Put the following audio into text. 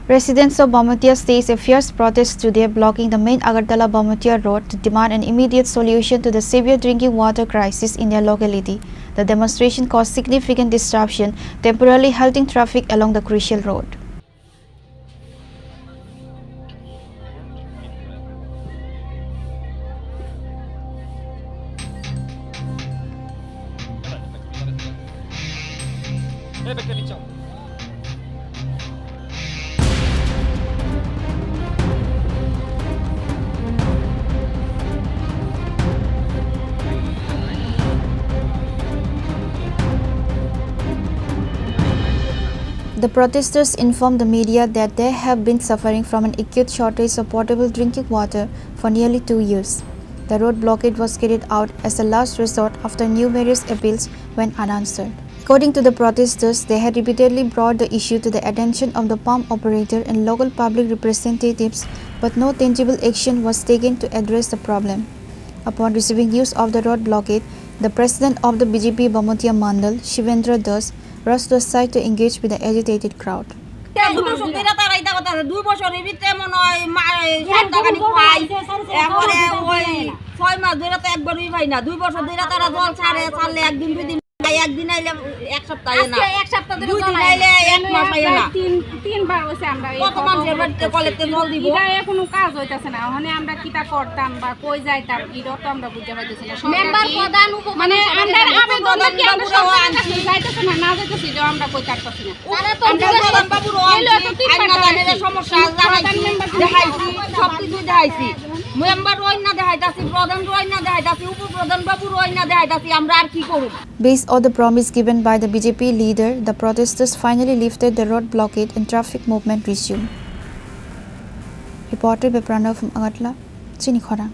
Residents of Bāmutia staged a fierce protest today, blocking the main Agartala Bāmutia road to demand an immediate solution to the severe drinking water crisis in their locality. The demonstration caused significant disruption, temporarily halting traffic along the crucial road. The protesters informed the media that they have been suffering from an acute shortage of potable drinking water for nearly 2 years. The road blockade was carried out as a last resort after numerous appeals went unanswered. According to the protesters, they had repeatedly brought the issue to the attention of the pump operator and local public representatives, but no tangible action was taken to address the problem. Upon receiving news of the road blockade, the president of the BJP Bāmutia Mandal, Shivendra Das, rushed to the site to engage with the agitated crowd. একদিন আইলে এক সপ্তাহে না এক সপ্তাহ ধরে জল আইলে এক মাস আইলে না তিনবার হইছে আমরা কত মানুষের বাড়িতে কলেতে জল দিব এটা এখনো কাজ হইতাছে না ওখানে আমরা কিটা করতাম বা কই যাইতাম এটা তো আমরা বুঝতে পারতেছি না মেম্বার প্রধান মানে আন্ডার আবেদন কি আমরা যাইতাছে না না যাইতাছি যে আমরা কই কাটতাছি না তারা তো প্রধান বাবুর আইনা দানের সমস্যা দেখাইছি সব কিছু দেখাইছি মেম্বার রই না দেখাইতাছি প্রধান রই না দেখাইতাছি উপপ্রধান বাবুর রই না দেখাইতাছি আমরা আর কি করব। Based on the promise given by the BJP leader, the protesters finally lifted the road blockade and traffic movement resumed. Reported by Pranav from Agartala, Chini, Khorang.